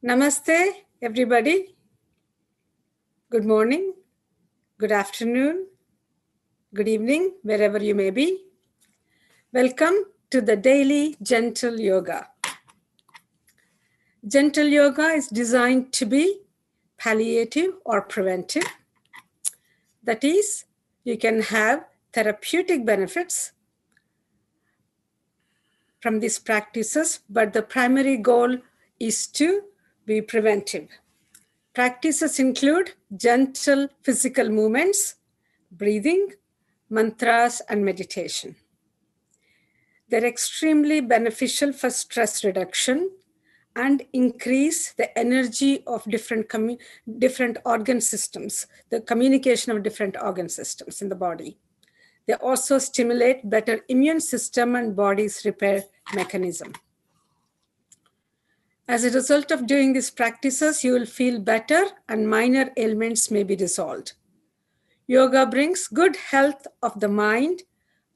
Namaste, everybody. Good morning, good afternoon, good evening, wherever you may be. Welcome to the daily gentle yoga. Gentle yoga is designed to be palliative or preventive. That is, you can have therapeutic benefits from these practices, but the primary goal is to be preventive. Practices include gentle physical movements, breathing, mantras, and meditation. They're extremely beneficial for stress reduction and increase the energy of different organ systems, the communication of different organ systems in the body. They also stimulate better immune system and body's repair mechanism. As a result of doing these practices, you will feel better and minor ailments may be resolved. Yoga brings good health of the mind,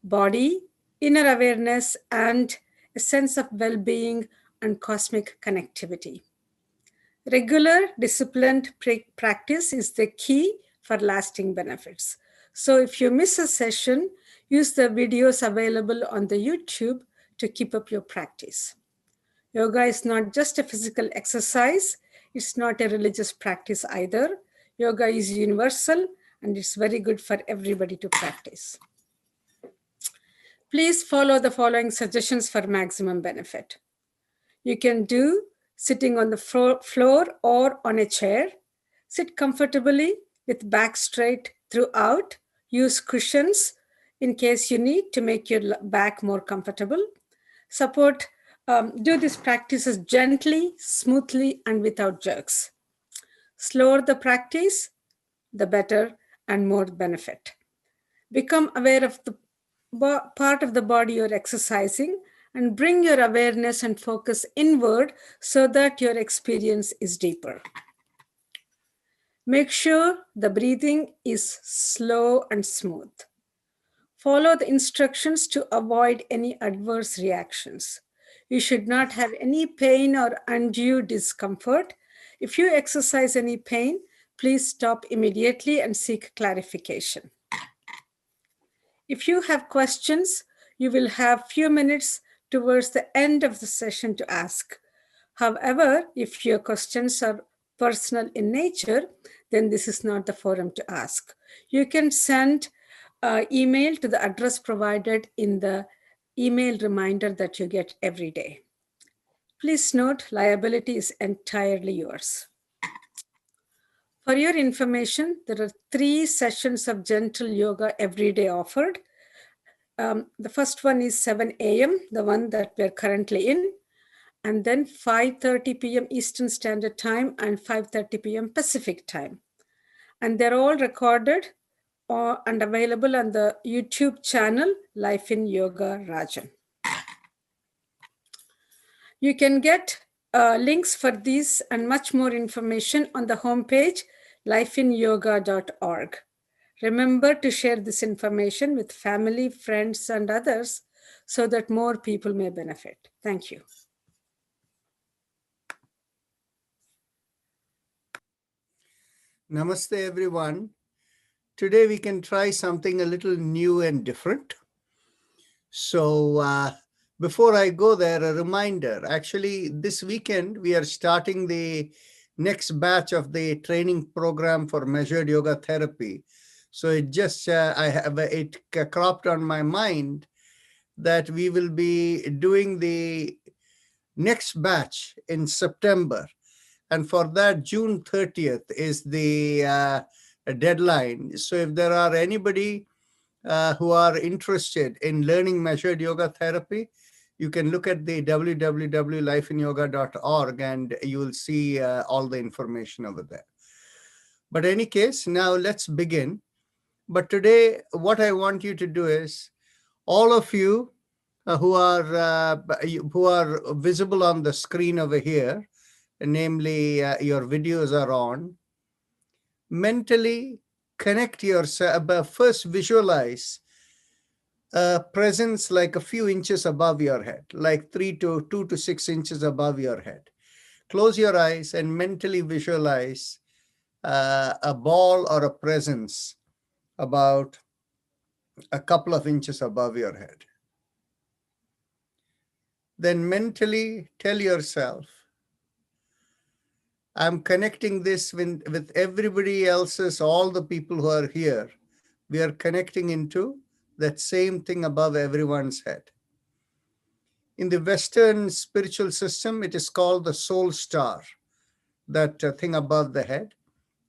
body, inner awareness, and a sense of well-being and cosmic connectivity. Regular, disciplined practice is the key for lasting benefits. So if you miss a session, use the videos available on the YouTube to keep up your practice. Yoga is not just a physical exercise. It's not a religious practice either. Yoga is universal and it's very good for everybody to practice. Please follow the following suggestions for maximum benefit. You can do sitting on the floor or on a chair. Sit comfortably with back straight throughout. Use cushions in case you need to make your back more comfortable. Do these practices gently, smoothly, and without jerks. Slower the practice, the better and more benefit. Become aware of the part of the body you're exercising and bring your awareness and focus inward so that your experience is deeper. Make sure the breathing is slow and smooth. Follow the instructions to avoid any adverse reactions. You should not have any pain or undue discomfort. If you exercise any pain, please stop immediately and seek clarification. If you have questions, you will have few minutes towards the end of the session to ask. However, if your questions are personal in nature, then this is not the forum to ask. You can send email to the address provided in the email reminder that you get every day. Please note, liability is entirely yours. For your information, there are 3 sessions of gentle yoga every day offered. The first one is 7 a.m., the one that we're currently in, and then 5:30 p.m. Eastern Standard Time and 5:30 p.m. Pacific Time. And they're all recorded and available on the YouTube channel, Life in Yoga Rajan. You can get links for these and much more information on the homepage lifeinyoga.org. Remember to share this information with family, friends, and others so that more people may benefit. Thank you. Namaste, everyone. Today we can try something a little new and different. So before I go there, a reminder. Actually, this weekend we are starting the next batch of the training program for measured yoga therapy. So it just, I have it cropped on my mind that we will be doing the next batch in September. And for that, June 30th is the deadline. So if there are anybody who are interested in learning measured yoga therapy, you can look at the www.lifeinyoga.org and you will see all the information over there. But in any case, now let's begin. But today, what I want you to do is, all of you who are visible on the screen over here, namely your videos are on, mentally connect yourself. First, visualize a presence like a few inches above your head, like 2 to 6 inches above your head. Close your eyes and mentally visualize a ball or a presence about a couple of inches above your head. Then mentally tell yourself, I'm connecting this with everybody else's, all the people who are here. We are connecting into that same thing above everyone's head. In the Western spiritual system, it is called the soul star, that thing above the head.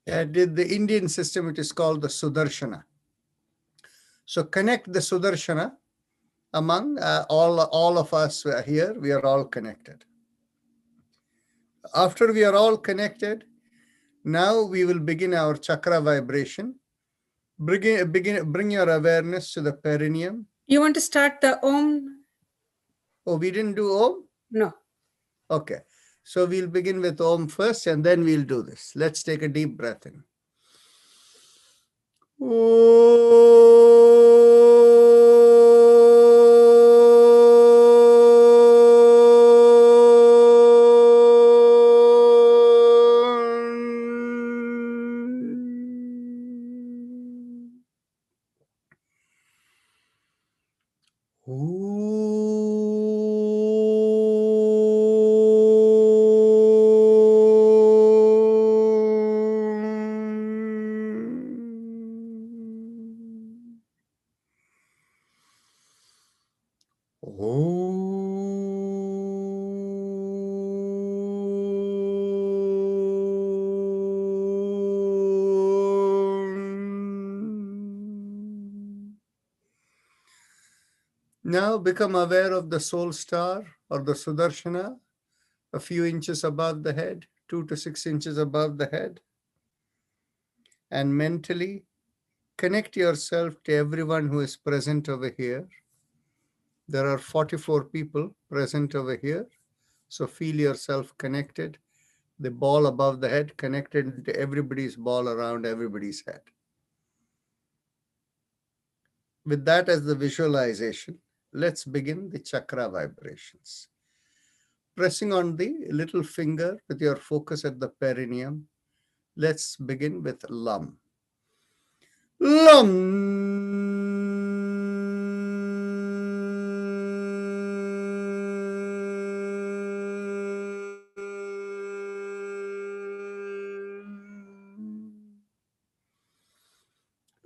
And in the Indian system, it is called the Sudarshana. So connect the Sudarshana among all of us here. We are all connected. After we are all connected, now we will begin our chakra vibration. Bring your awareness to the perineum. You want to start the Om? Oh, we didn't do Om? No. Okay. So we'll begin with Om first and then we'll do this. Let's take a deep breath in. Now become aware of the soul star or the Sudarshana, a few inches above the head, 2 to 6 inches above the head. And mentally connect yourself to everyone who is present over here. There are 44 people present over here. So feel yourself connected. The ball above the head connected to everybody's ball around everybody's head. With that as the visualization, let's begin the chakra vibrations. Pressing on the little finger with your focus at the perineum, let's begin with Lam. Lam.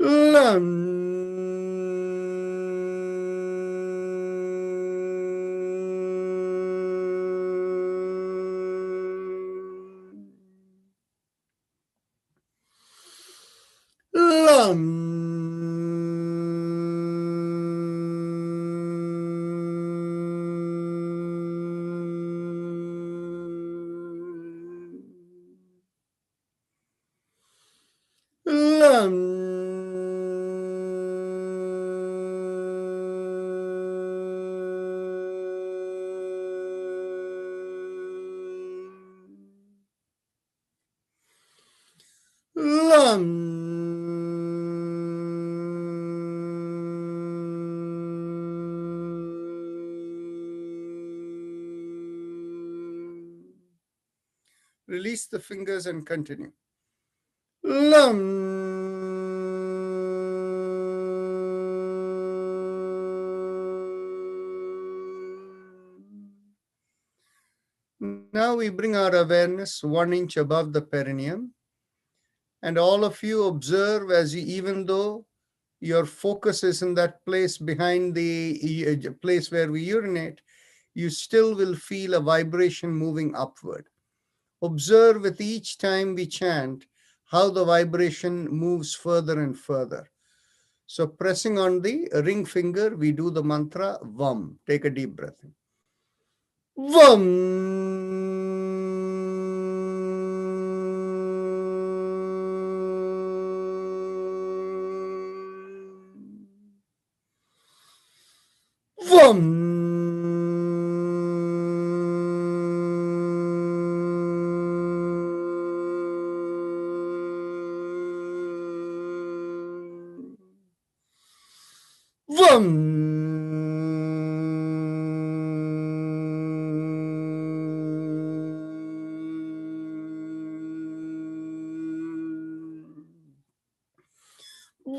Lam. Lam. Lam. Ram. Release the fingers and continue. Lam. Now we bring our awareness 1 inch above the perineum. And all of you observe as you, even though your focus is in that place behind the place where we urinate, you still will feel a vibration moving upward. Observe with each time we chant how the vibration moves further and further. So pressing on the ring finger, we do the mantra VAM. Take a deep breath in. VAM. VAM. VAM.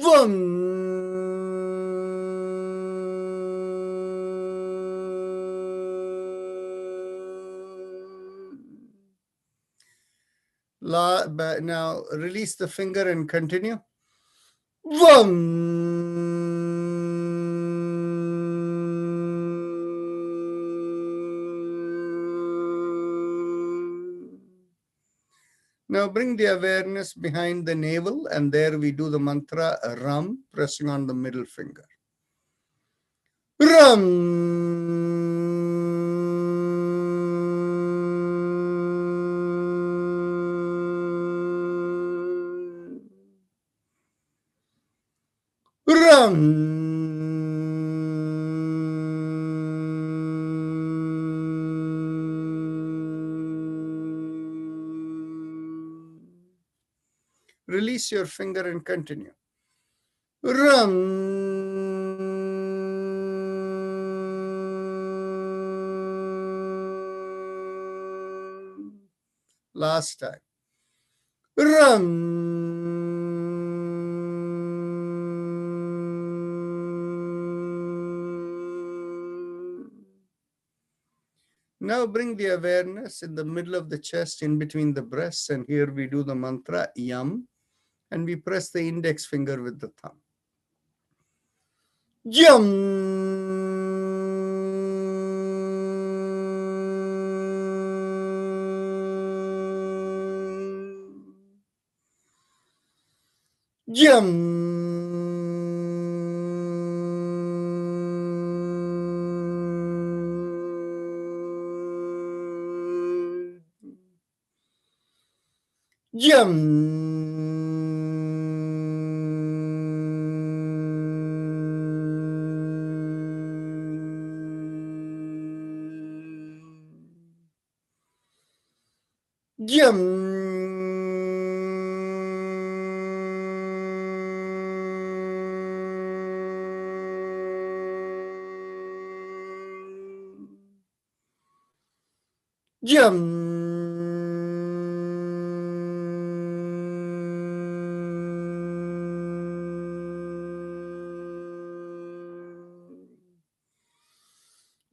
VAM. Now release the finger and continue. VAM. Now bring the awareness behind the navel, and there we do the mantra Ram, pressing on the middle finger. Ram. Ram. Release your finger and continue. Ram. Last time. Ram. Now bring the awareness in the middle of the chest, in between the breasts, and here we do the mantra Yam, and we press the index finger with the thumb. Yam. Yam. Yam. Yam. Yam.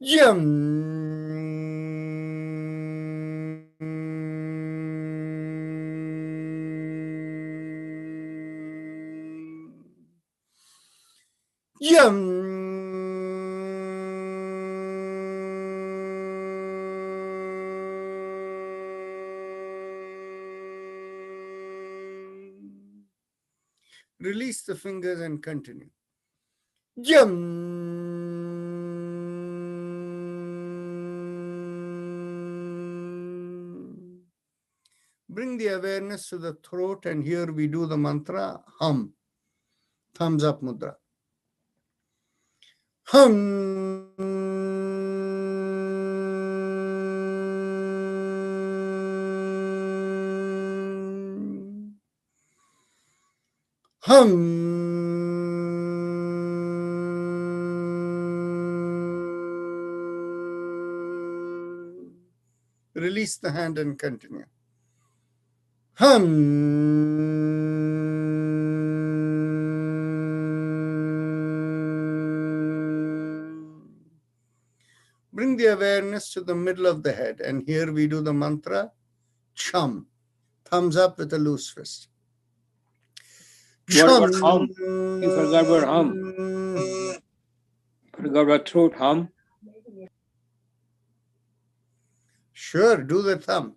Yam. Yam. Release the fingers and continue. Yam. Bring the awareness to the throat, and here we do the mantra Hum. Thumbs up mudra. Hum. Hum. Release the hand and continue. Bring the awareness to the middle of the head, and here we do the mantra chum. Thumbs up with a loose fist. What hum? You forgot about hum. Forgot about throat hum. Sure, do the thumb.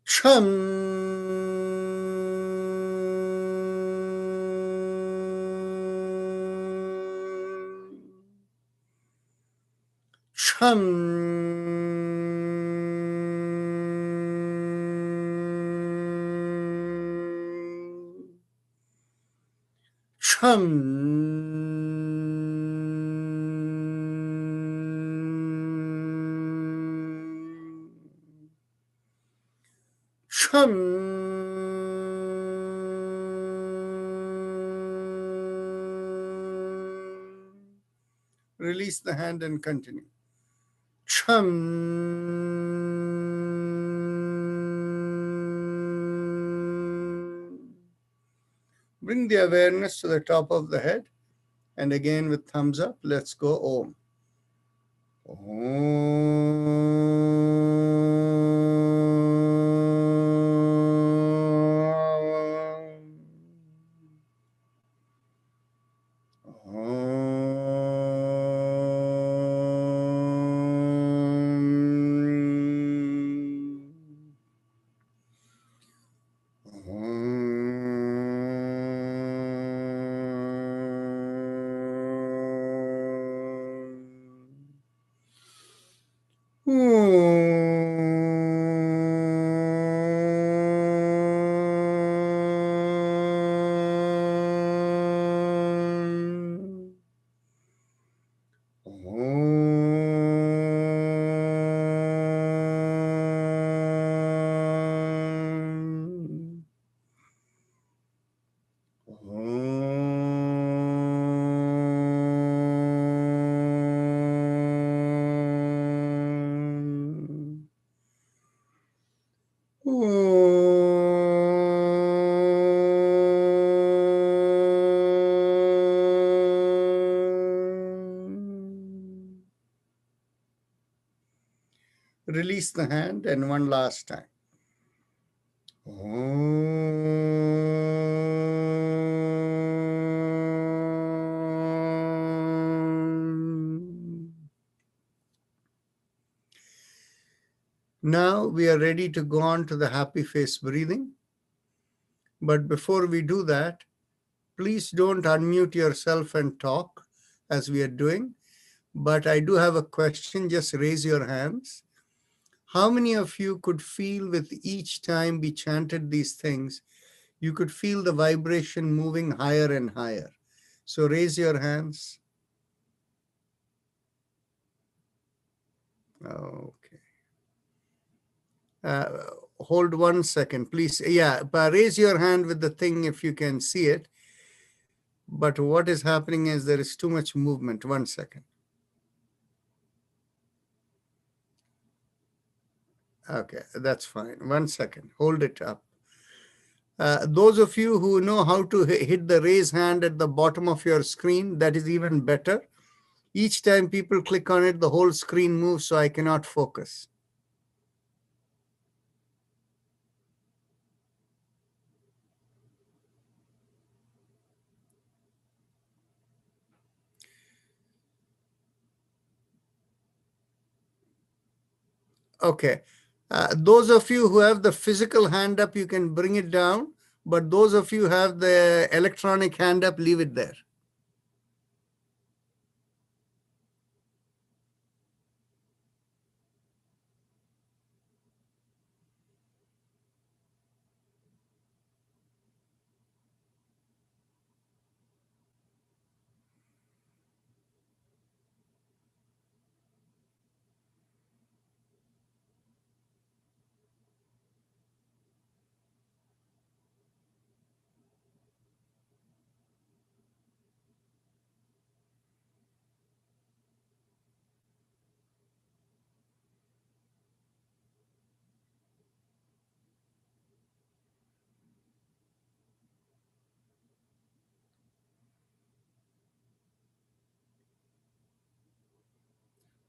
Chum. Chum. Chum. Chum. Release the hand and continue. Chum. Bring the awareness to the top of the head, and again with thumbs up, let's go Om. Release the hand, and one last time. Now we are ready to go on to the happy face breathing. But before we do that, please don't unmute yourself and talk as we are doing. But I do have a question. Just raise your hands. How many of you could feel with each time we chanted these things, you could feel the vibration moving higher and higher? So raise your hands. Okay. Hold 1 second, please. Yeah, but raise your hand with the thing if you can see it. But what is happening is there is too much movement. 1 second. Okay, that's fine. 1 second. Hold it up. Those of you who know how to hit the raise hand at the bottom of your screen, that is even better. Each time people click on it, the whole screen moves, so I cannot focus. Okay. Those of you who have the physical hand up, you can bring it down. But those of you who have the electronic hand up, leave it there.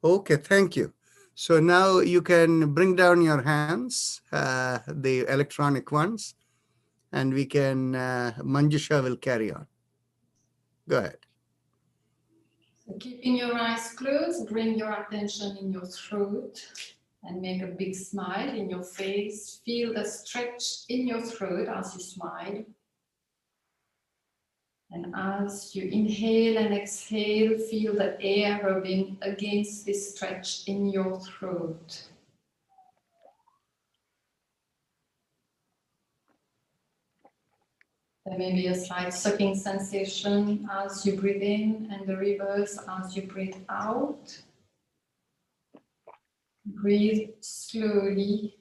Okay, thank you. So now you can bring down your hands, the electronic ones, and we can, Manjusha will carry on. Go ahead. So keeping your eyes closed, bring your attention in your throat and make a big smile in your face. Feel the stretch in your throat as you smile. And as you inhale and exhale, feel the air rubbing against this stretch in your throat. There may be a slight sucking sensation as you breathe in and the reverse as you breathe out. Breathe slowly,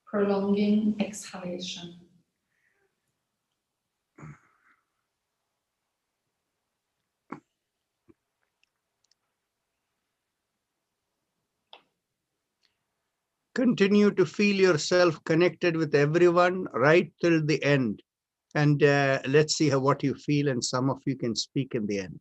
prolonging exhalation. Continue to feel yourself connected with everyone right till the end. And let's see what you feel, and some of you can speak in the end.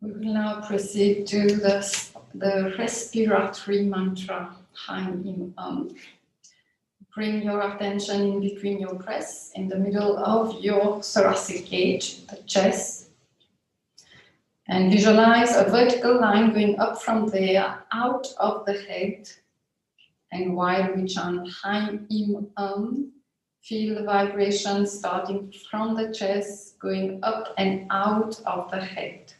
We will now proceed to the respiratory mantra, Hein Im Bring your attention in between your breaths, in the middle of your thoracic cage, the chest. And visualize a vertical line going up from there, out of the head. And while we chant Hein Im feel the vibration starting from the chest, going up and out of the head.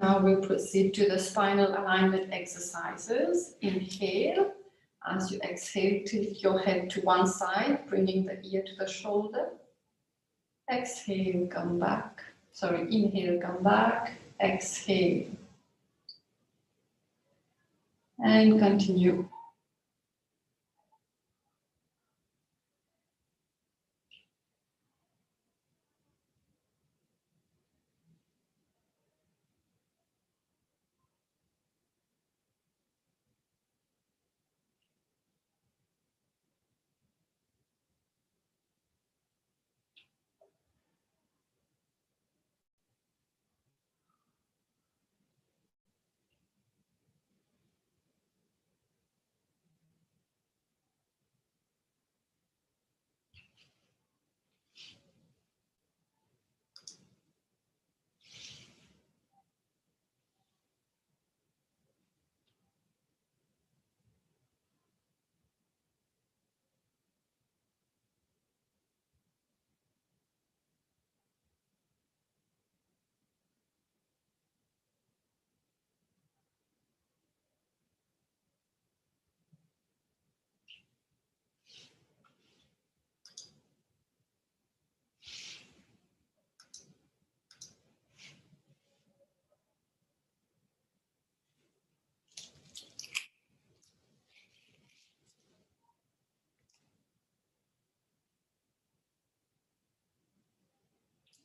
Now we proceed to the spinal alignment exercises. Inhale, As you exhale, tilt your head to one side, bringing the ear to the shoulder. Exhale, come back. Sorry, inhale, come back. Exhale. And continue.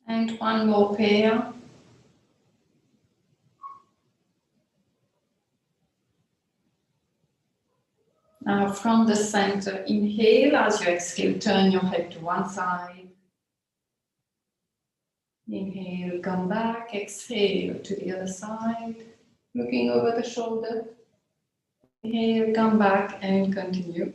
And one more pair. Now from the center, inhale. As you exhale, turn your head to one side. Inhale, come back. Exhale to the other side. Looking over the shoulder. Inhale, come back and continue.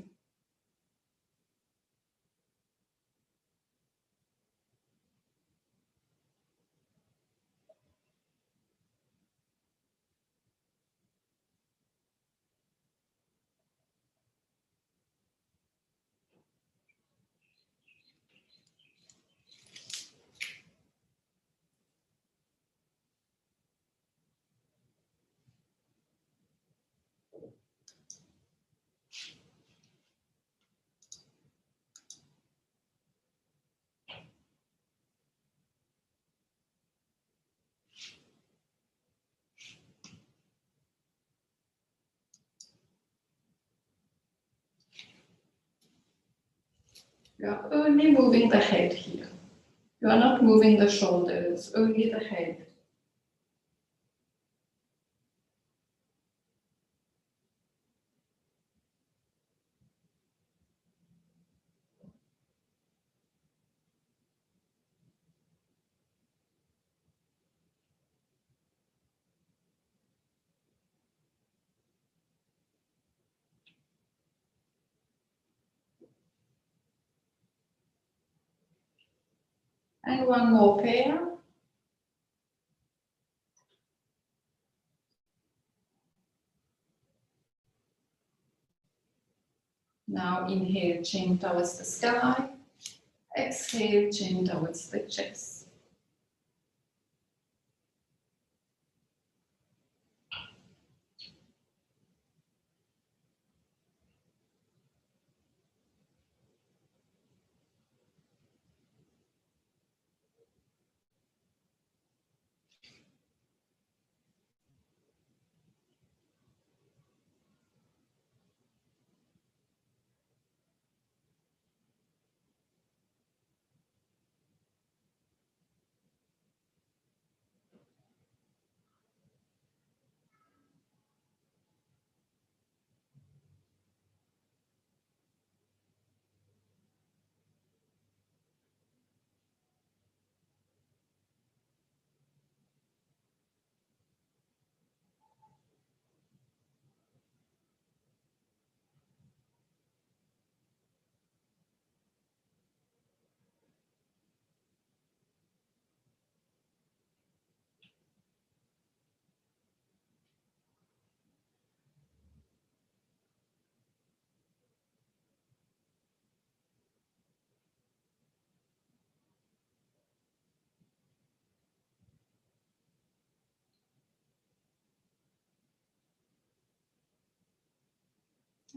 You are only moving the head here. You are not moving the shoulders, only the head. And one more pair. Now inhale, chin towards the sky. Exhale, chin towards the chest.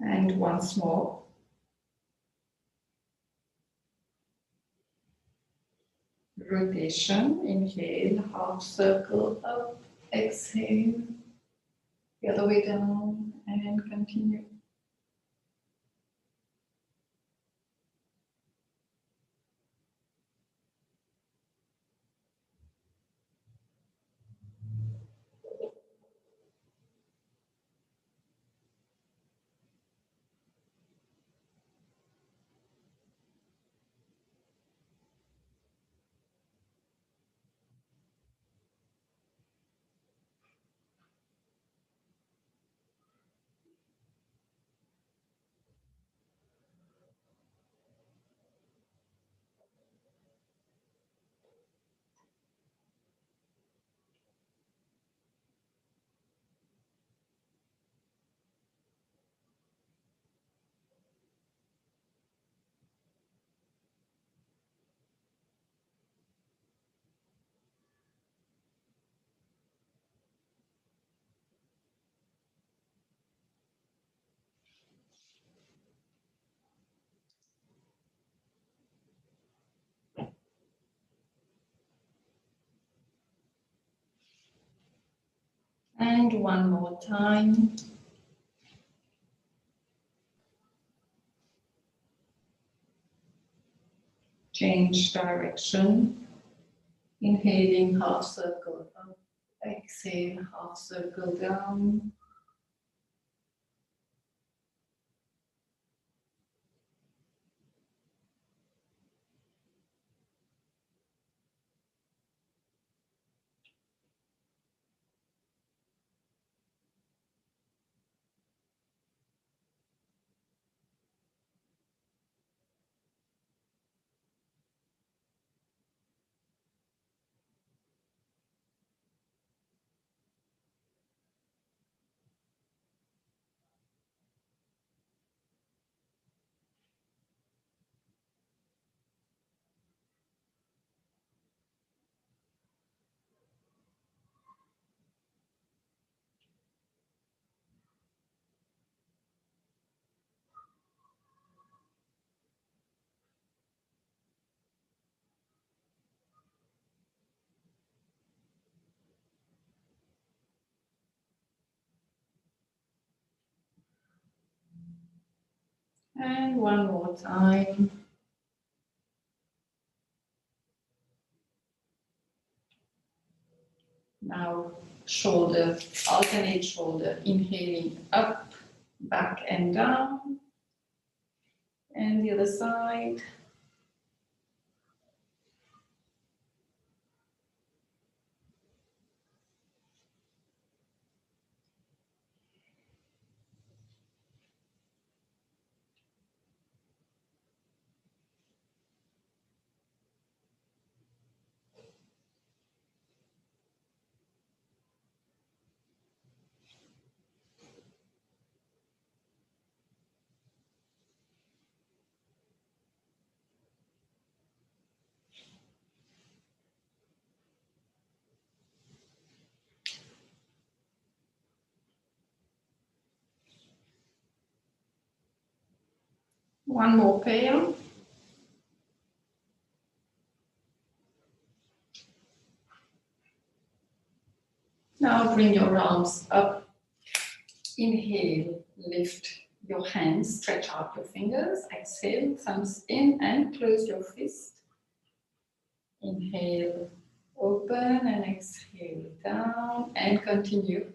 And once more. Rotation, inhale, half circle up, exhale, the other way down, and continue. And one more time. Change direction. Inhaling, half circle up. Exhale, half circle down. And one more time. Now shoulder, alternate shoulder, inhaling up, back and down. And the other side. One more pair. Now bring your arms up. Inhale, lift your hands, stretch out your fingers. Exhale, thumbs in and close your fist. Inhale, open and exhale down and continue.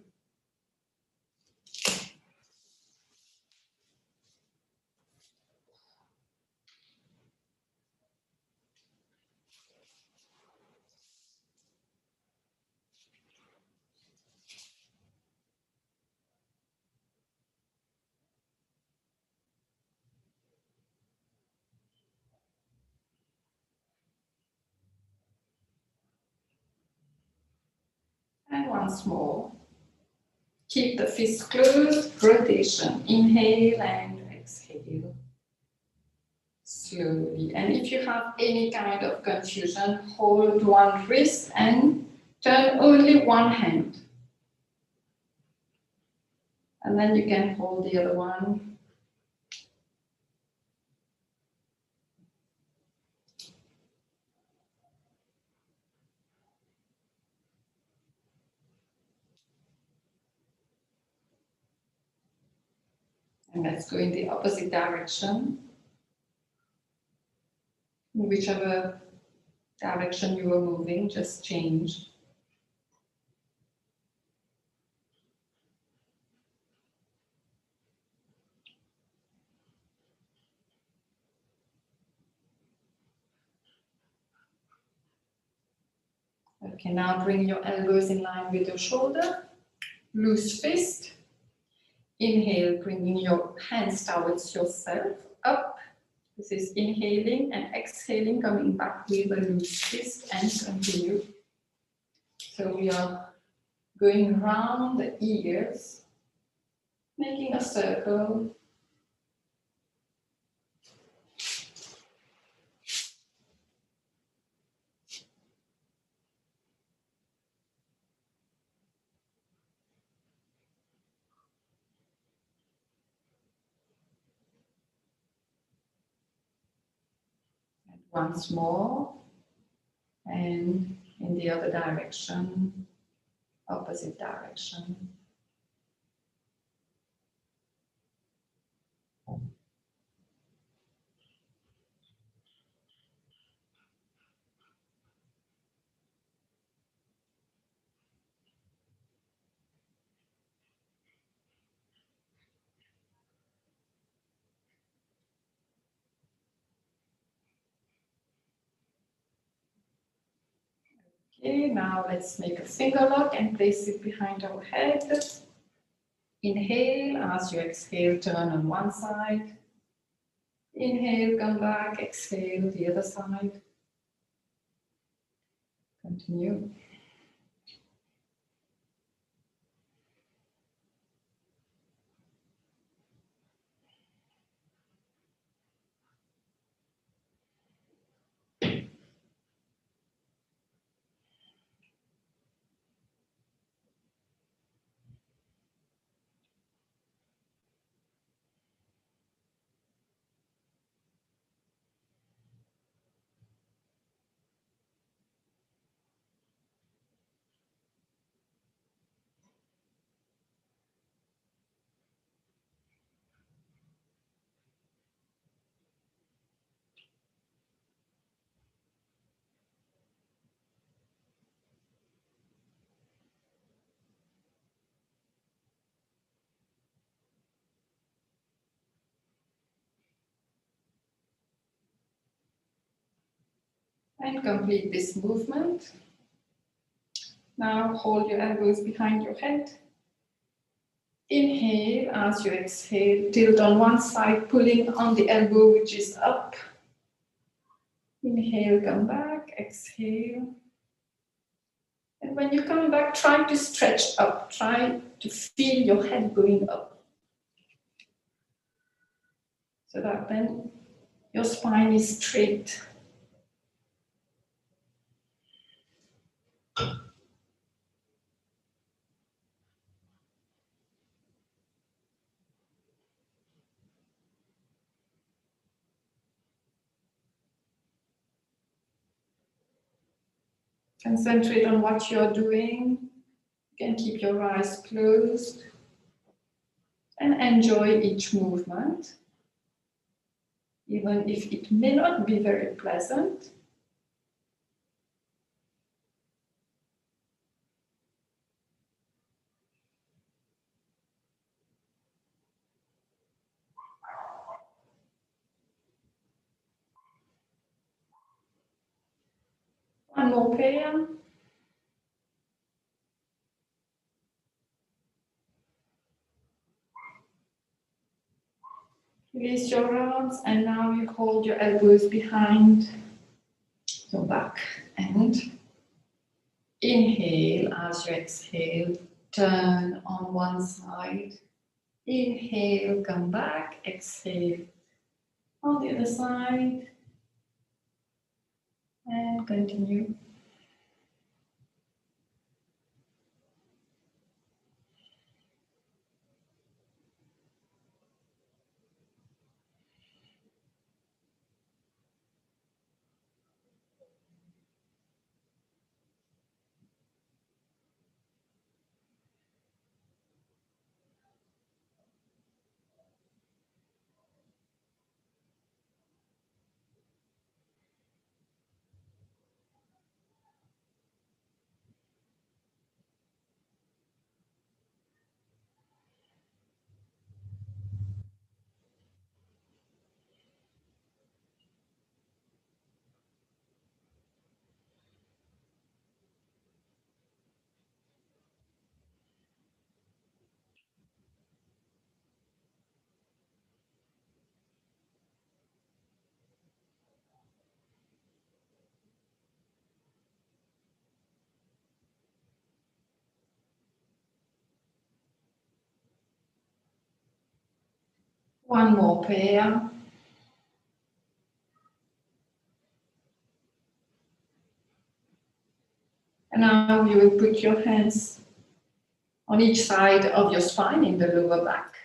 And once more. Keep the fist closed, rotation. Inhale and exhale. Slowly. And if you have any kind of confusion, hold one wrist and turn only one hand. And then you can hold the other one. And let's go in the opposite direction. In whichever direction you are moving, just change. Okay, now bring your elbows in line with your shoulder. Loose fist. Inhale, bringing your hands towards yourself, up. This is inhaling and exhaling, coming back with a loose fist and continue. So we are going round the ears, making a circle. And once more, and in the other direction, opposite direction. Okay, now let's make a finger lock and place it behind our head. Inhale, as you exhale, turn on one side. Inhale, come back, exhale, the other side. Continue. And complete this movement. Now hold your elbows behind your head. Inhale, as you exhale, tilt on one side, pulling on the elbow which is up. Inhale, come back, exhale. And when you come back, try to stretch up. Try to feel your head going up. So that then your spine is straight. Concentrate on what you're doing. You can keep your eyes closed and enjoy each movement, even if it may not be very pleasant. One more pair. Release your arms, and now you hold your elbows behind your back and inhale. As you exhale, turn on one side. Inhale, come back, exhale on the other side, and continue. One more pair. And now you will put your hands on each side of your spine in the lower back.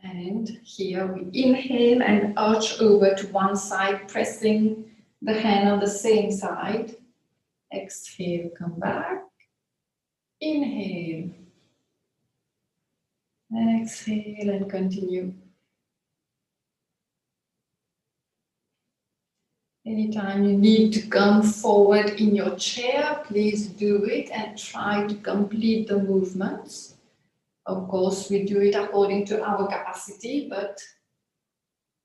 And here we inhale and arch over to one side, pressing the hand on the same side. Exhale, come back. Inhale. And exhale and continue. Anytime you need to come forward in your chair, please do it and try to complete the movements. Of course, we do it according to our capacity, but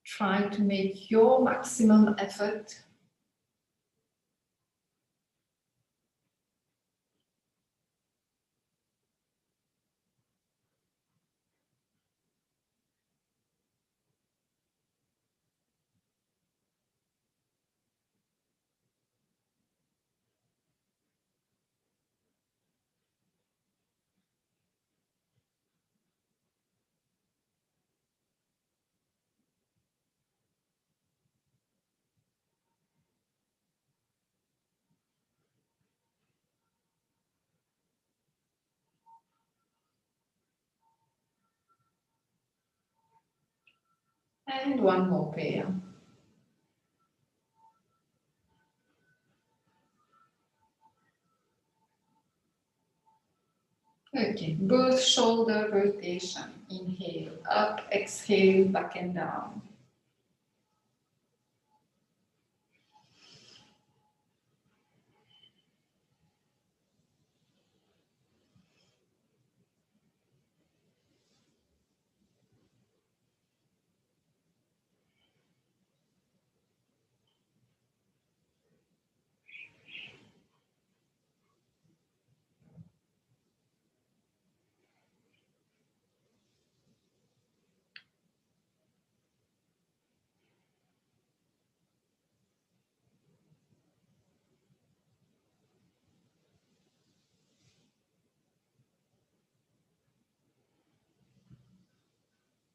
try to make your maximum effort. And one more pair. Okay, both shoulder rotation. Inhale, up, exhale, back and down.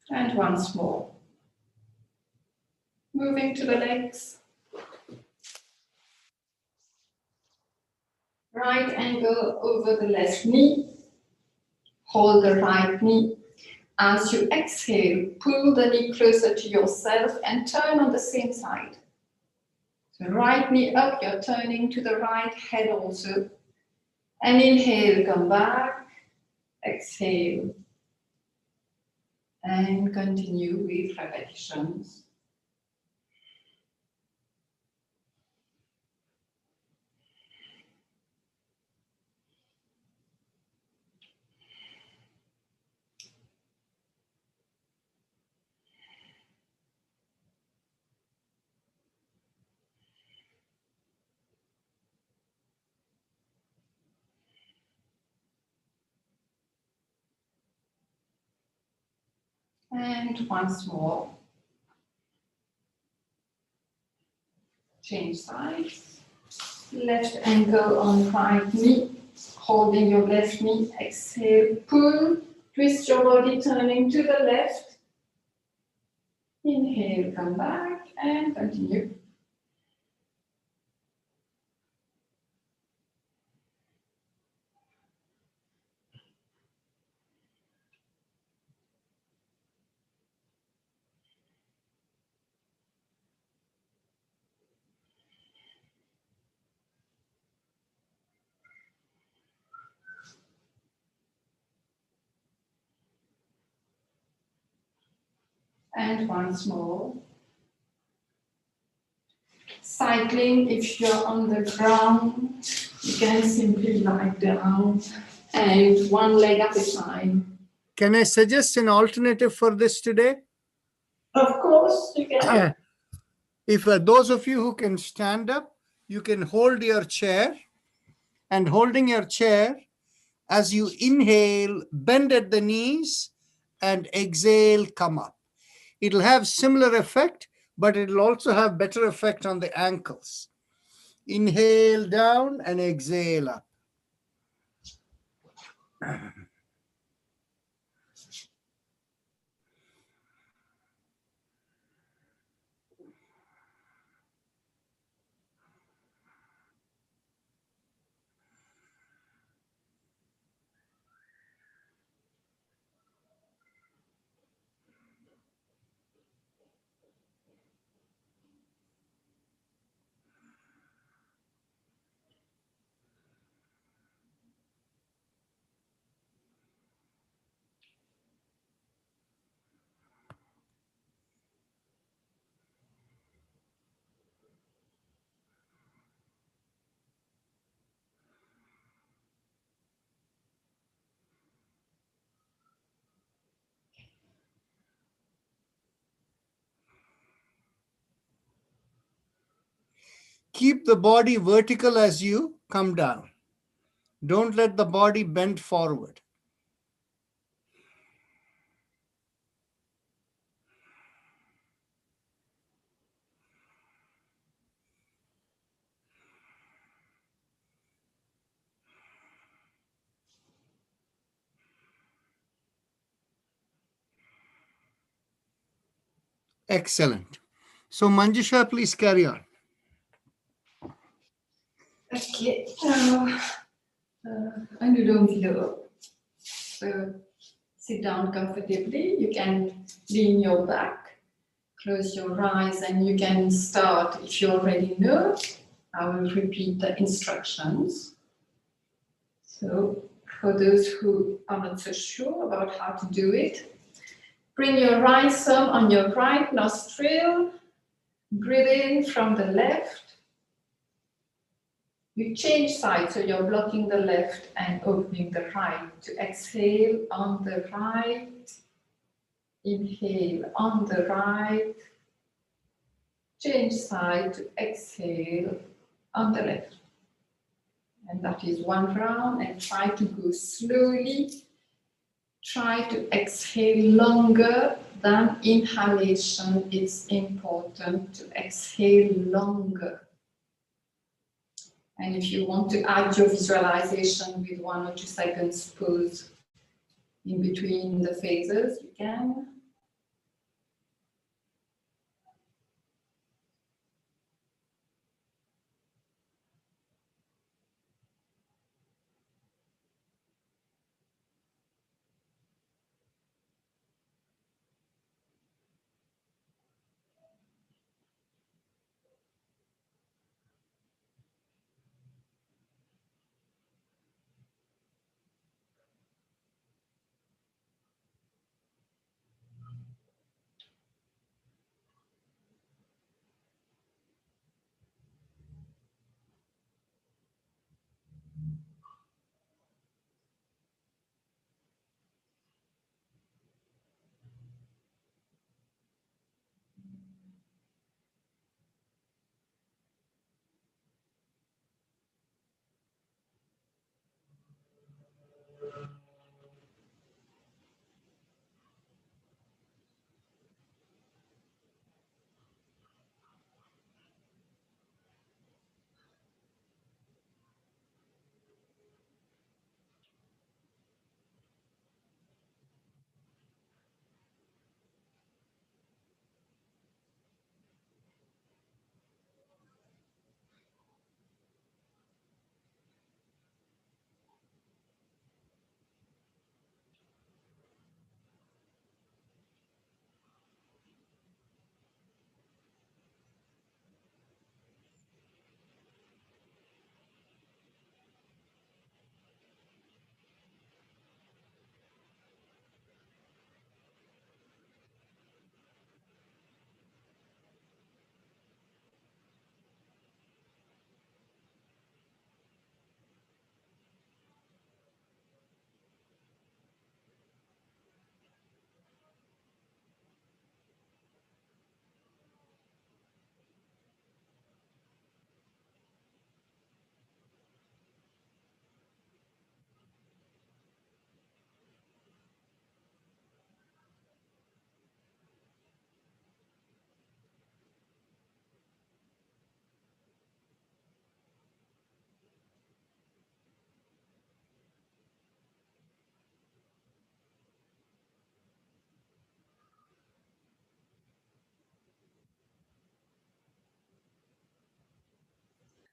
And once more. Moving to the legs. Right ankle over the left knee. Hold the right knee. As you exhale, pull the knee closer to yourself and turn on the same side. So right knee up, you're turning to the right, head also. And inhale, come back. Exhale. And continue with repetitions. And once more. Change sides. Left ankle on right knee. Holding your left knee. Exhale, pull. Twist your body, turning to the left. Inhale, come back and continue. And once more. Cycling, if you're on the ground, you can simply lie down and one leg at a time. Can I suggest an alternative for this today? Of course, you can. If those of you who can stand up, you can hold your chair, and holding your chair, as you inhale, bend at the knees, and exhale, come up. It'll have similar effect, but it'll also have better effect on the ankles. Inhale down and exhale up. Keep the body vertical as you come down. Don't let the body bend forward. Excellent. So Manjusha, please carry on. Okay. Anulom Vilom. So sit down comfortably. You can lean your back, close your eyes, and you can start. If you already know, I will repeat the instructions. So for those who are not so sure about how to do it, bring your right thumb on your right nostril, breathe in from the left. You change side, so you're blocking the left and opening the right. To exhale on the right, inhale on the right, change side to exhale on the left. And that is one round, and try to go slowly. Try to exhale longer than inhalation. It's important to exhale longer. And if you want to add your visualization with 1 or 2 seconds pause in between the phases, you can.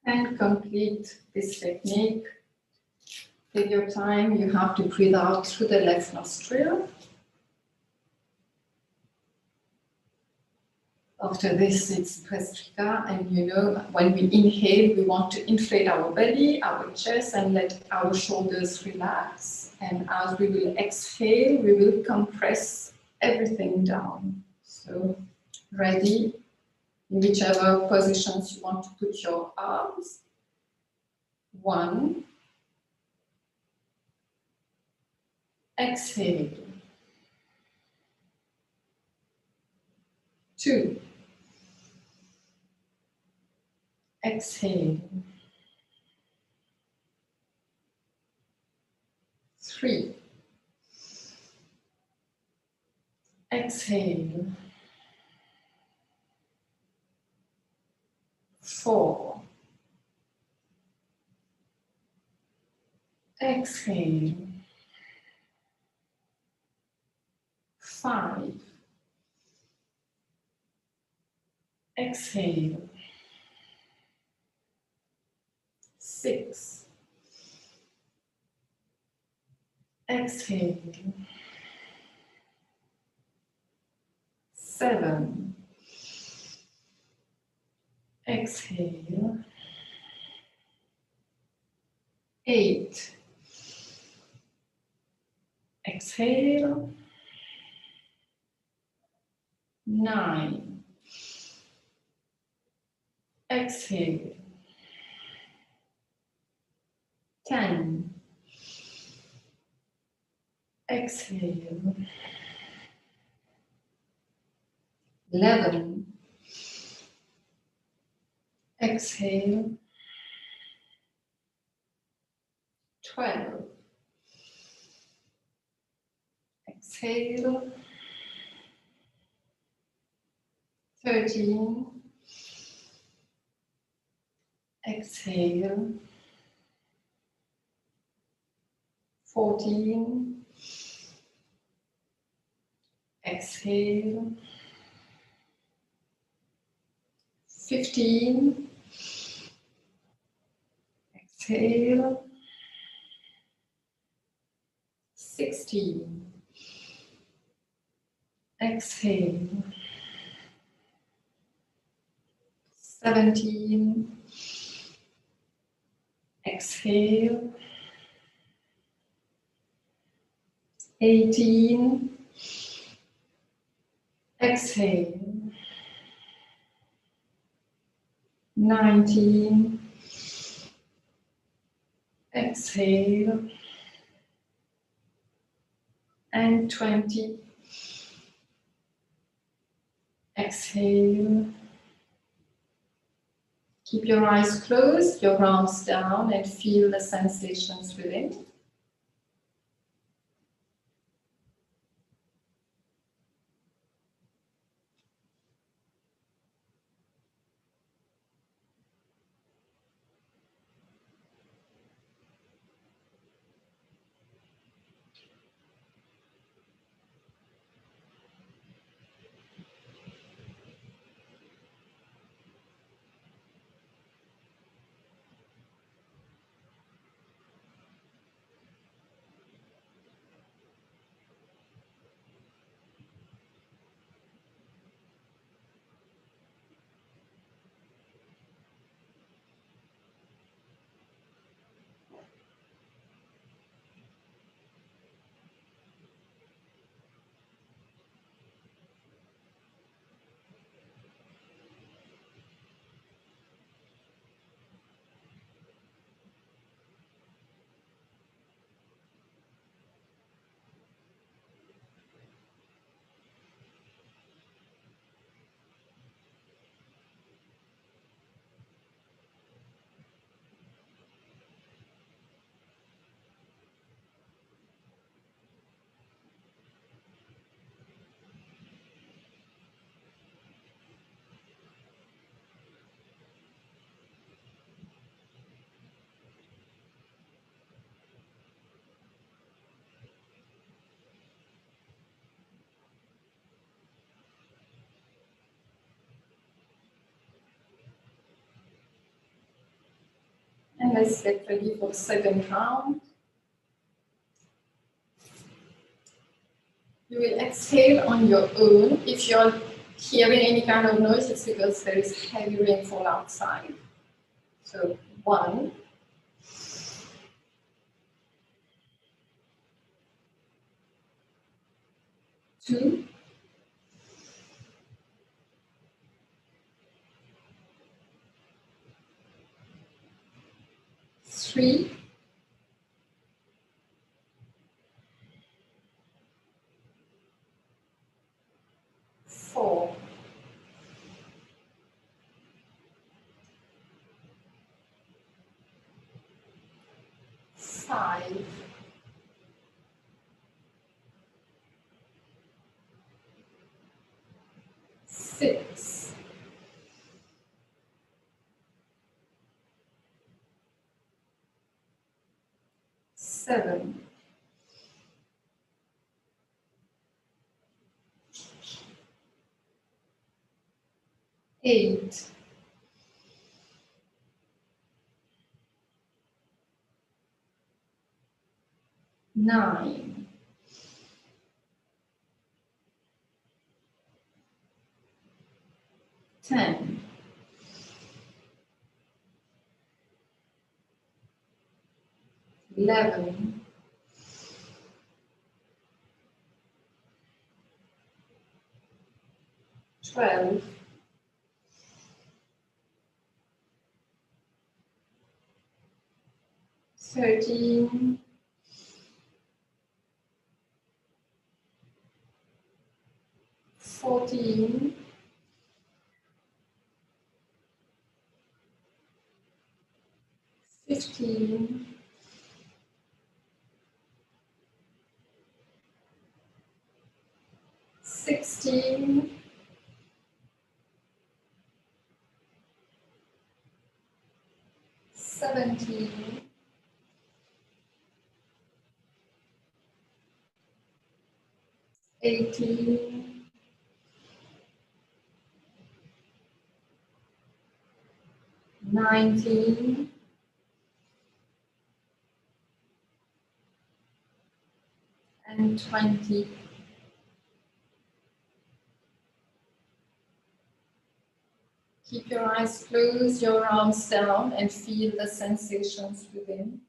And complete this technique. Take your time, you have to breathe out through the left nostril. After this, it's Prasrika, and you know, when we inhale, we want to inflate our belly, our chest, and let our shoulders relax. And as we will exhale, we will compress everything down. So, ready, in whichever positions you want to put your arms. 1, exhale. 2, Exhale. 3. Exhale. 4. Exhale. 5. Exhale. 6. Exhale. 7. Exhale. 8. Exhale. 9. Exhale. 10. Exhale. 11. Exhale. 12. Exhale. 13. Exhale. 14. Exhale. 15. Exhale. 16. Exhale. 17. Exhale. 18. Exhale. 19. Exhale. And 20. Exhale. Keep your eyes closed, your arms down, and feel the sensations within. And let's get ready for the second round. You will exhale on your own. If you're hearing any kind of noise, it's because there is heavy rainfall outside. So 1, 2, 3, 4, 5, 6, 7, 8, 9, 10, 11, 12, 13, 14, 15, 16, 17, 18, 19, and 20. Keep your eyes closed, your arms down, and feel the sensations within.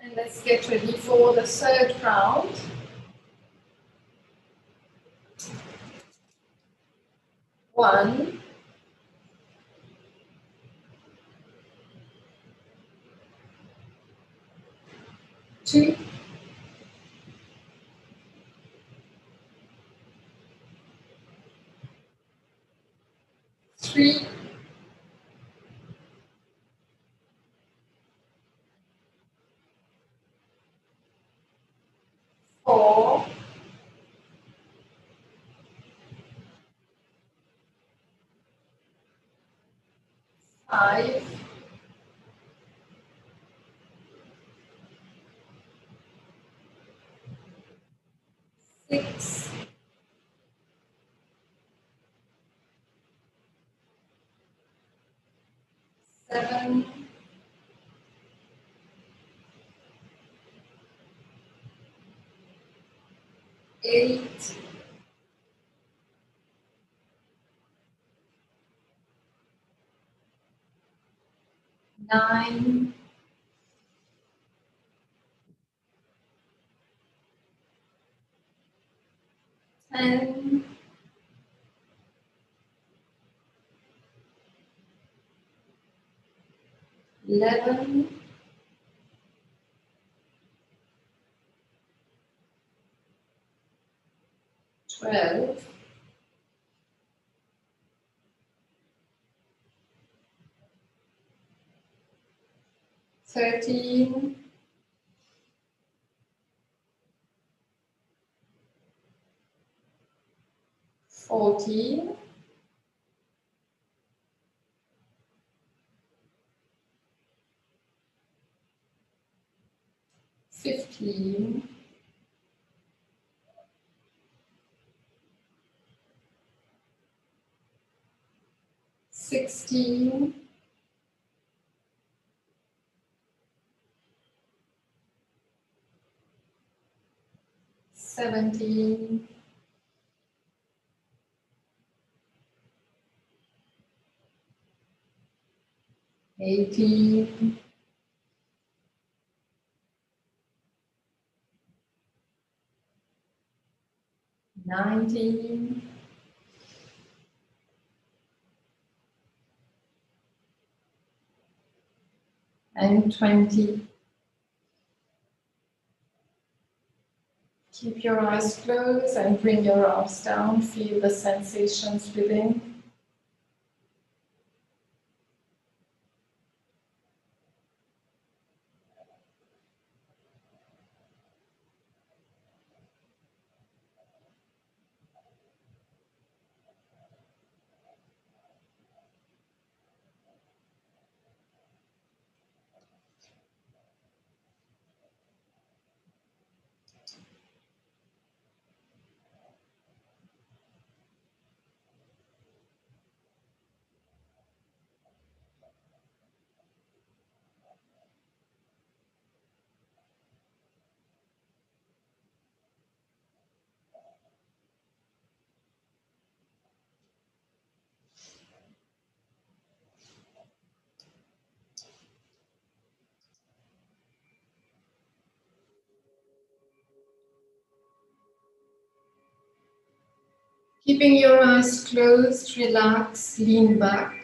And let's get ready for the third round. 1, 2, 3, 4, 5, 6, 7, 8, 9, 10, 11, 12, 13, 14, 15, 16, 17, 18, 19, 20. Keep your eyes closed and bring your arms down. Feel the sensations within. Keeping your eyes closed, relax, lean back.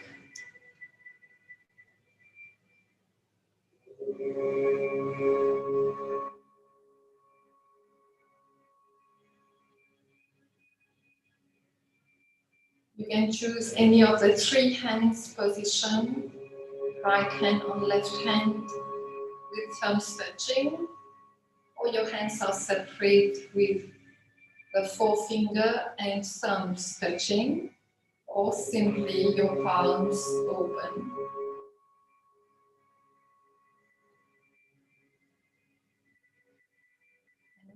You can choose any of the three hands position, right hand on left hand with thumbs touching, or your hands are separate with the forefinger and thumbs touching, or simply your palms open.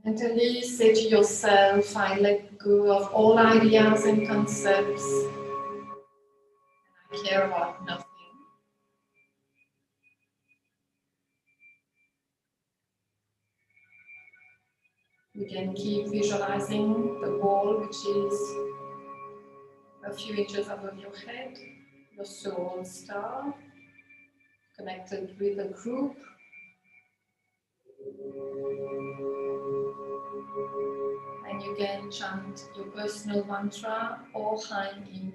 Mentally say to yourself, I let go of all ideas and concepts. I care about nothing. You can keep visualizing the wall, which is a few inches above your head, your soul star, connected with a group. And you can chant your personal mantra or hum in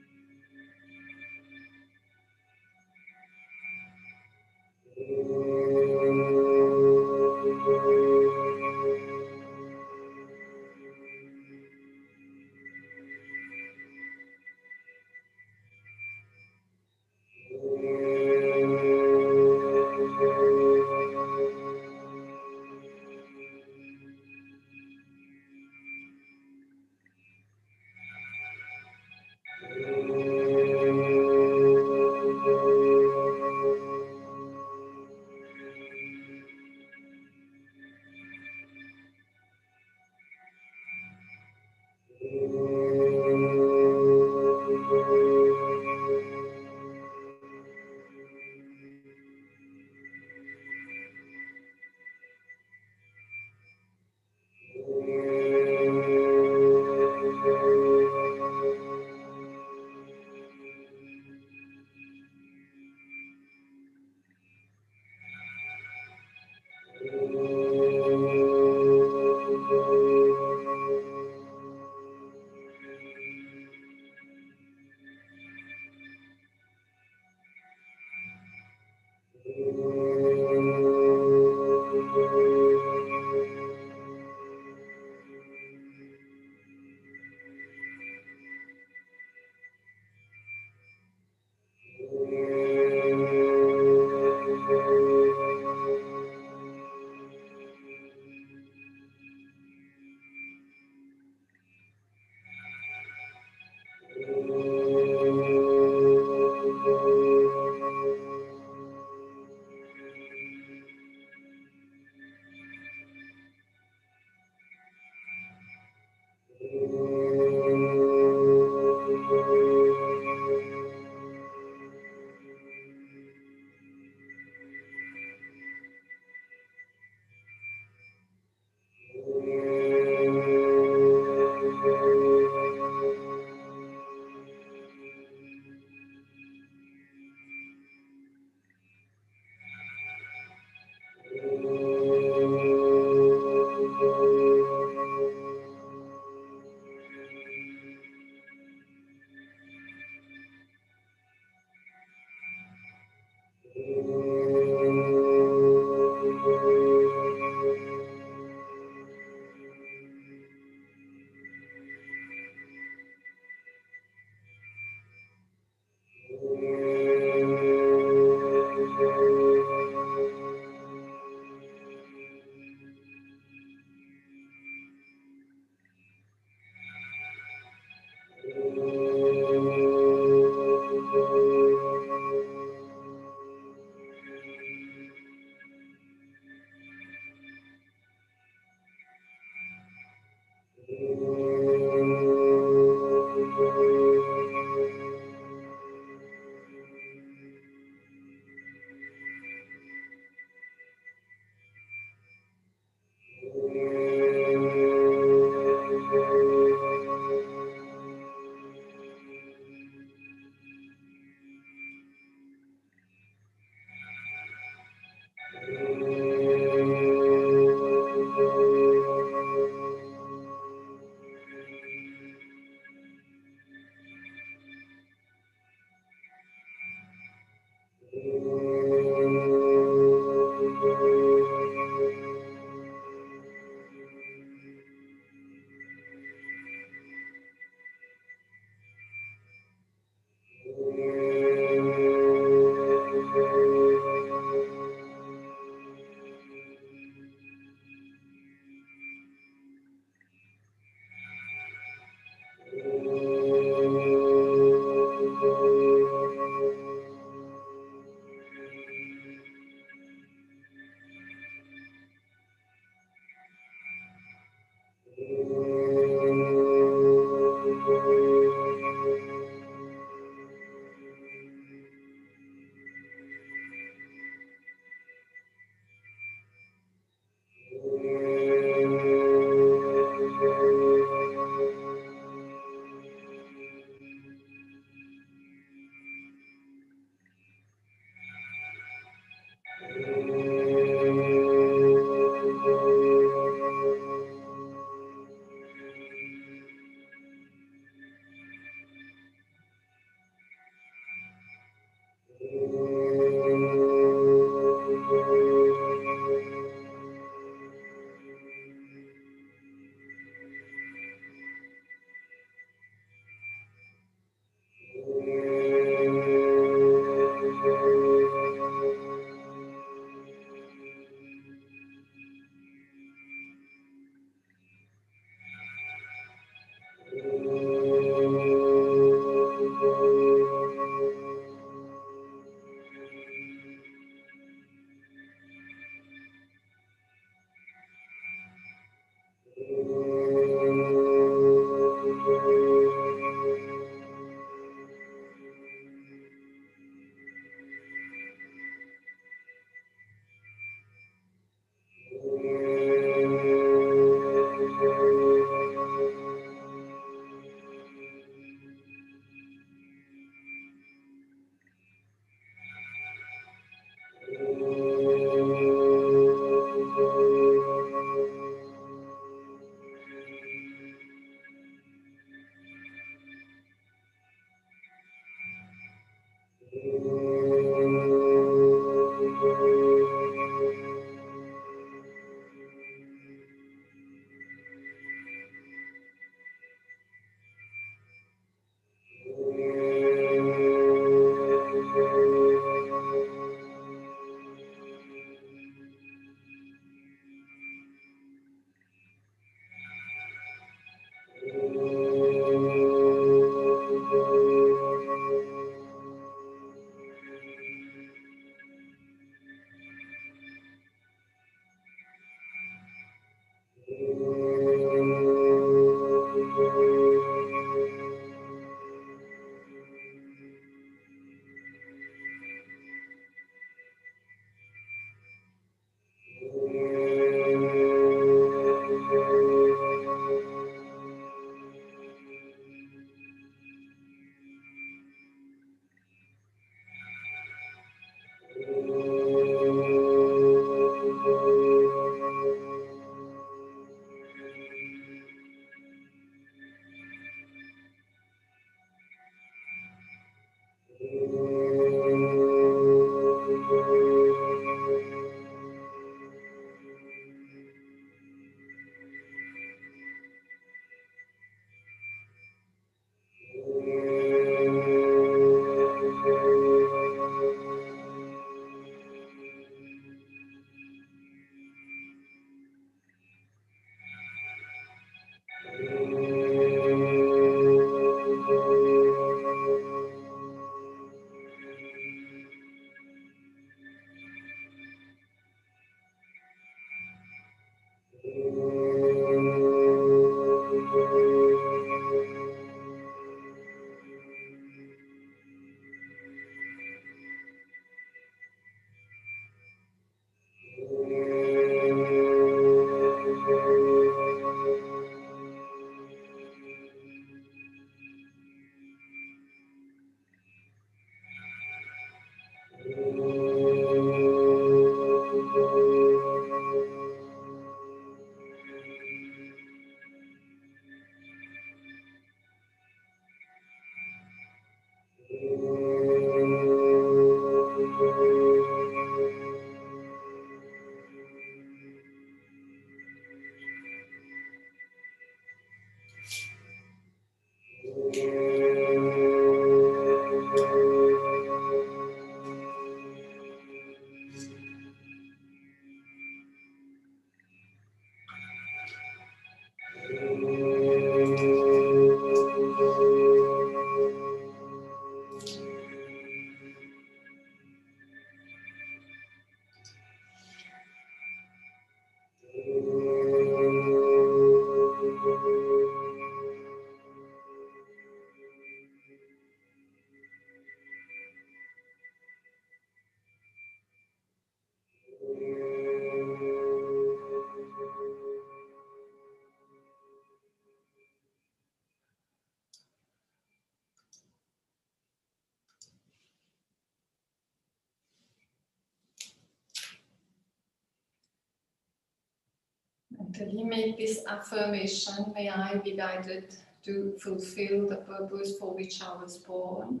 Until you make this affirmation, may I be guided to fulfill the purpose for which I was born.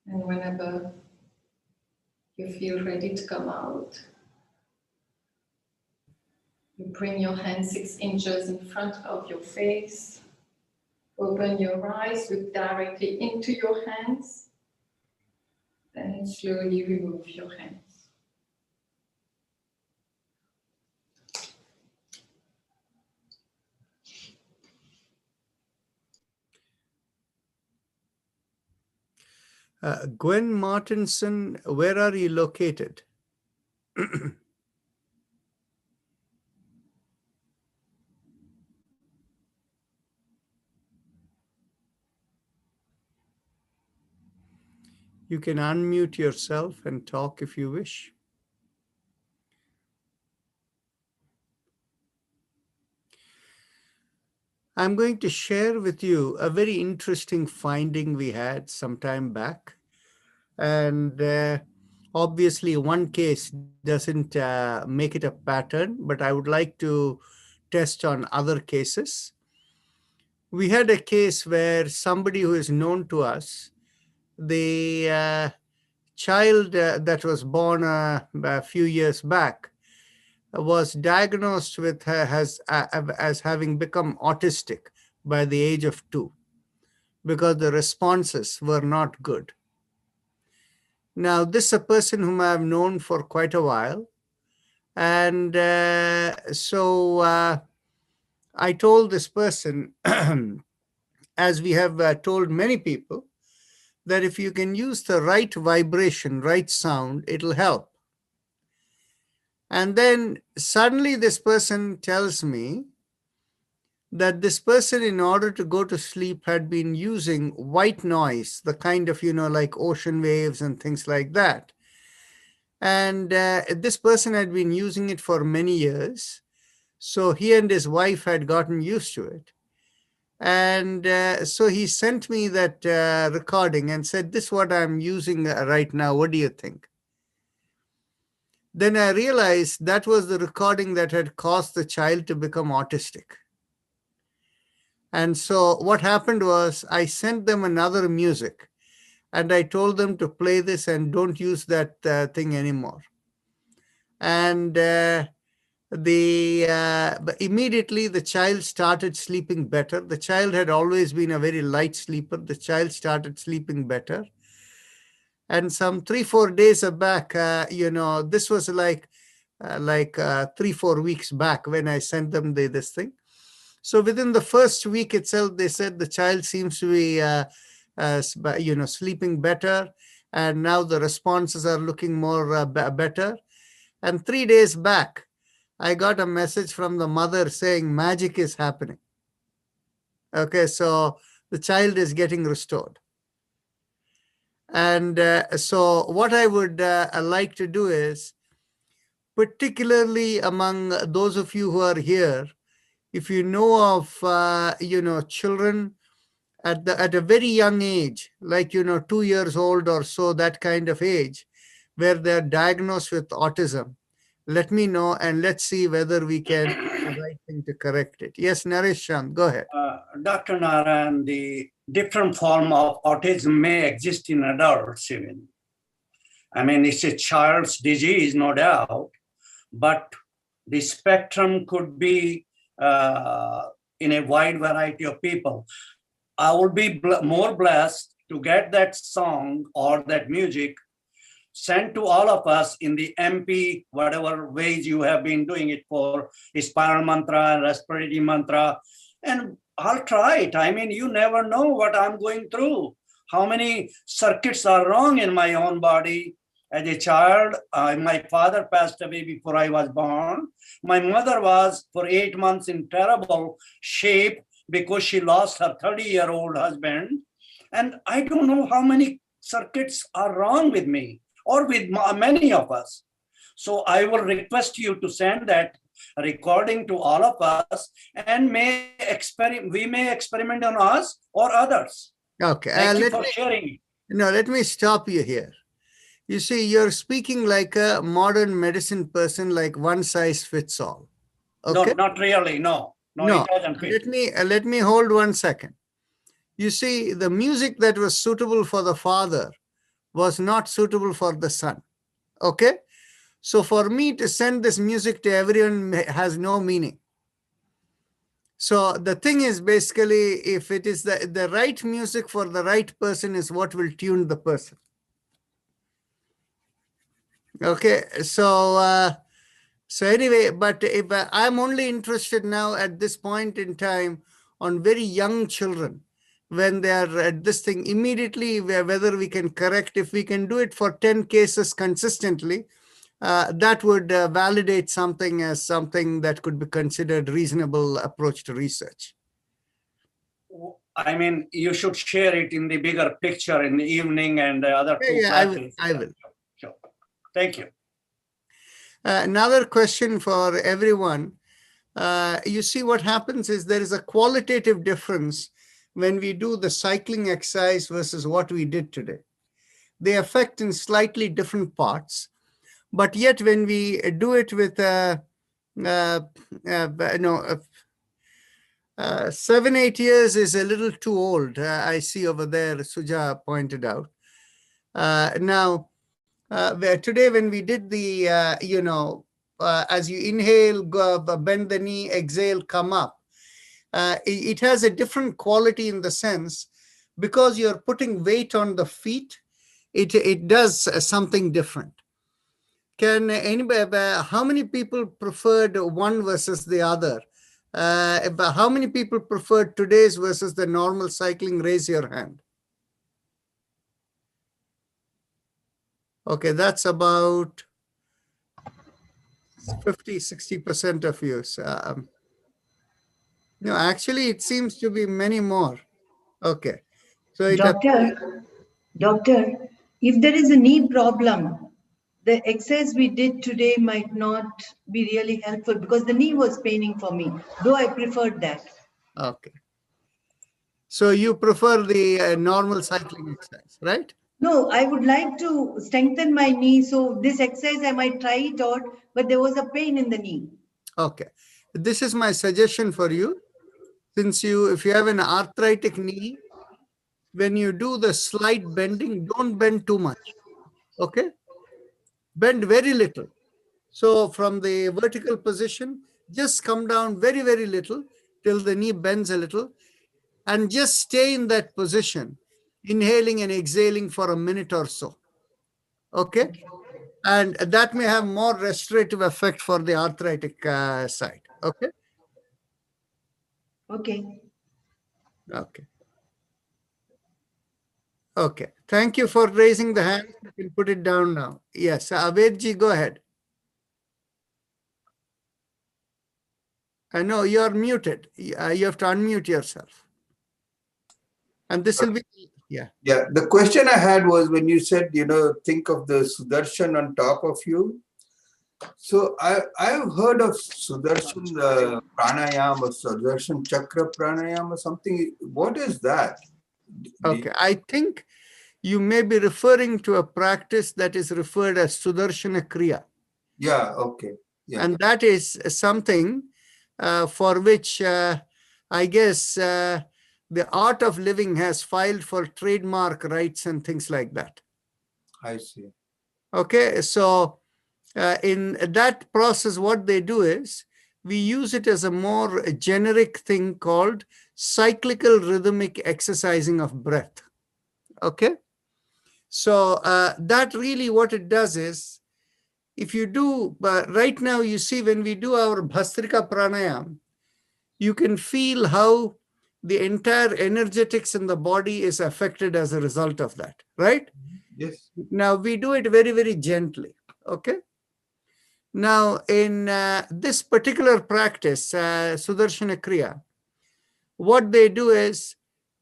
And whenever you feel ready to come out, you bring your hand 6 inches in front of your face, open your eyes, look directly into your hands, then slowly remove your hands. Gwen Martinson, where are you located? You can unmute yourself and talk if you wish. I'm going to share with you a very interesting finding we had some time back. And obviously, one case doesn't make it a pattern, but I would like to test on other cases. We had a case where somebody who is known to us, the child that was born a few years back, was diagnosed with as having become autistic by the age of 2 because the responses were not good. Now, this is a person whom I have known for quite a while. And so I told this person, as we have told many people, that if you can use the right vibration, right sound, it'll help. And then suddenly this person tells me that this person, in order to go to sleep, had been using white noise, the kind of, like ocean waves and things like that. And this person had been using it for many years. So he and his wife had gotten used to it. And so he sent me that recording and said, this is what I'm using right now. What do you think? Then I realized that was the recording that had caused the child to become autistic. And so what happened was I sent them another music and I told them to play this and don't use that thing anymore. And immediately the child started sleeping better. The child had always been a very light sleeper. The child started sleeping better. And some 3-4 days back, this was like 3-4 weeks back when I sent them this thing. So within the first week itself, they said the child seems to be, sleeping better. And now the responses are looking more better. And 3 days back, I got a message from the mother saying magic is happening. Okay, so the child is getting restored. And so what I would like to do is, particularly among those of you who are here, if you know of, children at a very young age, like, 2 years old or so, that kind of age, where they're diagnosed with autism, let me know and let's see whether we can do the right thing to correct it. Yes, Naresh Chand, go ahead. Dr. Narayan, the different form of autism may exist in adults even. I mean, it's a child's disease, no doubt, but the spectrum could be in a wide variety of people. I would be more blessed to get that song or that music sent to all of us in the MP, whatever ways you have been doing it for Spinal Mantra and Respiratory Mantra. And I'll try it. I mean, you never know what I'm going through. How many circuits are wrong in my own body. As a child, my father passed away before I was born. My mother was for 8 months in terrible shape because she lost her 30-year-old husband. And I don't know how many circuits are wrong with me or with many of us. So I will request you to send that recording to all of us and we may experiment on us or others. Okay. Thank you for sharing. No, let me stop you here. You see, you're speaking like a modern medicine person, like one size fits all. Okay? No, not really. No, No, it doesn't fit. let me hold 1 second. You see, the music that was suitable for the father was not suitable for the son. Okay? So for me to send this music to everyone has no meaning. So the thing is, basically, if it is the right music for the right person is what will tune the person. Okay, so anyway, but if I'm only interested now at this point in time on very young children, when they are at this thing immediately, whether we can correct, if we can do it for 10 cases consistently, that would validate something as something that could be considered reasonable approach to research. I mean, you should share it in the bigger picture in the evening and the other two classes. I will. Sure. Thank you. Another question for everyone. You see, what happens is there is a qualitative difference when we do the cycling exercise versus what we did today. They affect in slightly different parts, but yet when we do it with 7-8 years is a little too old. I see over there, Suja pointed out. Now, today when we did the, as you inhale, go, bend the knee, exhale, come up, it has a different quality in the sense, because you're putting weight on the feet, it does something different. Can anybody, how many people preferred one versus the other? How many people preferred today's versus the normal cycling? Raise your hand. Okay, that's about 50-60% of you. No, actually, it seems to be many more. Okay. So Doctor, if there is a knee problem, the exercise we did today might not be really helpful because the knee was paining for me, though I preferred that. Okay. So you prefer the normal cycling exercise, right? No, I would like to strengthen my knee. So this exercise, I might try it out, but there was a pain in the knee. Okay. This is my suggestion for you. Since if you have an arthritic knee, when you do the slight bending, don't bend too much. Okay? Bend very little. So from the vertical position, just come down very, very little till the knee bends a little, and just stay in that position, inhaling and exhaling for a minute or so. Okay? And that may have more restorative effect for the arthritic side. Okay? Okay. Okay. Okay. Thank you for raising the hand. You can put it down now. Yes. Avedji, go ahead. I know you're muted. You have to unmute yourself. And this will be, yeah. Yeah. The question I had was when you said, think of the Sudarshan on top of you. So I've heard of Sudarshan Pranayama, Sudarshan Chakra Pranayama, something. What is that? Okay. I think you may be referring to a practice that is referred as Sudarshana Kriya. Yeah. Okay. Yeah. And that is something for which I guess the art of living has filed for trademark rights and things like that. I see. Okay, so in that process, what they do is we use it as a more generic thing called cyclical rhythmic exercising of breath. Okay, so that really what it does is, if you do, right now you see when we do our Bhastrika Pranayam, you can feel how the entire energetics in the body is affected as a result of that, right? Yes. Now we do it very, very gently, okay? Now in this particular practice, Sudarshana Kriya, what they do is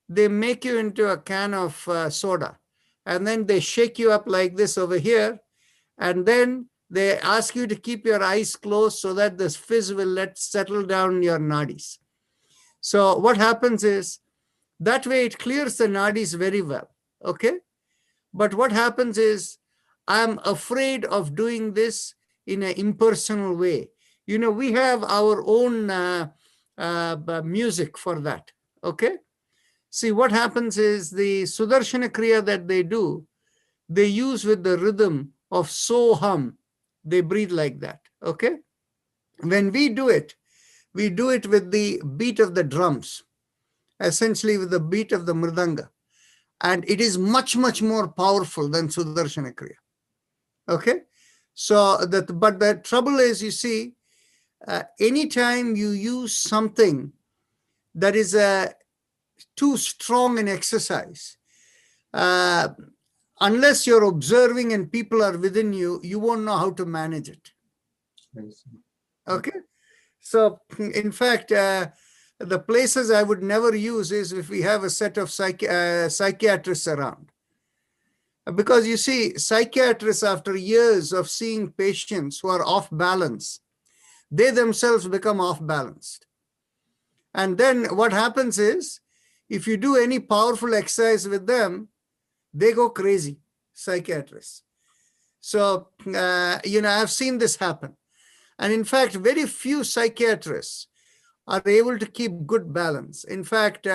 they make you into a can of soda, and then they shake you up like this over here, and then they ask you to keep your eyes closed so that this fizz will settle down your nadis. So what happens is, that way it clears the nadis very well, okay? But what happens is, I'm afraid of doing this in an impersonal way. You know, we have our own music for that. Okay. See, what happens is the Sudarshana Kriya that they do, they use with the rhythm of so hum. They breathe like that. Okay. When we do it with the beat of the drums, essentially with the beat of the mridanga. And it is much, much more powerful than Sudarshana Kriya. Okay. So but the trouble is, you see, anytime you use something that is too strong an exercise, unless you're observing and people are within you, you won't know how to manage it. Okay. So in fact, the places I would never use is if we have a set of psychiatrists around. Because you see, psychiatrists, after years of seeing patients who are off balance, they themselves become off balanced. And then what happens is, if you do any powerful exercise with them, they go crazy, psychiatrists. So, you know, I've seen this happen. And in fact, very few psychiatrists are able to keep good balance. In fact,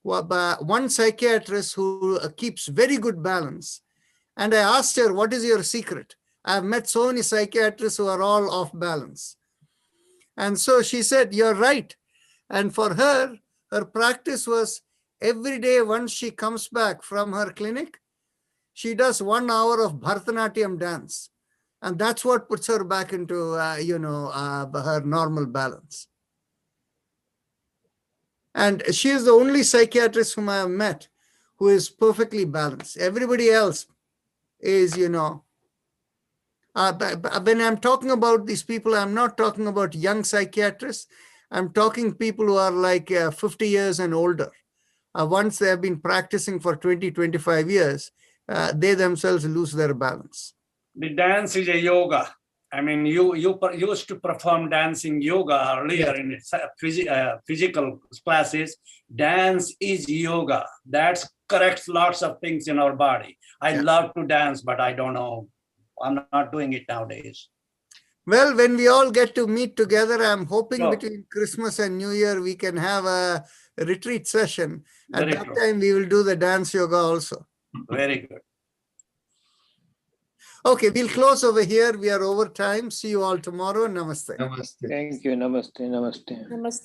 one psychiatrist who keeps very good balance, and I asked her, what is your secret? I've met so many psychiatrists who are all off balance. And so she said, you're right. And for her, her practice was every day once she comes back from her clinic, she does 1 hour of Bharatanatyam dance. And that's what puts her back into, her normal balance. And she is the only psychiatrist whom I have met who is perfectly balanced. Everybody else is, when I'm talking about these people, I'm not talking about young psychiatrists. I'm talking people who are like 50 years and older. Once they have been practicing for 20, 25 years, they themselves lose their balance. The dance is a yoga. I mean, you used to perform dancing yoga earlier in physical classes. Dance is yoga. That corrects lots of things in our body. I love to dance, but I don't know. I'm not doing it nowadays. Well, when we all get to meet together, I'm hoping between Christmas and New Year, we can have a retreat session. At that time, we will do the dance yoga also. Very good. Okay, we'll close over here. We are over time. See you all tomorrow. Namaste. Namaste. Thank you. Namaste. Namaste. Namaste.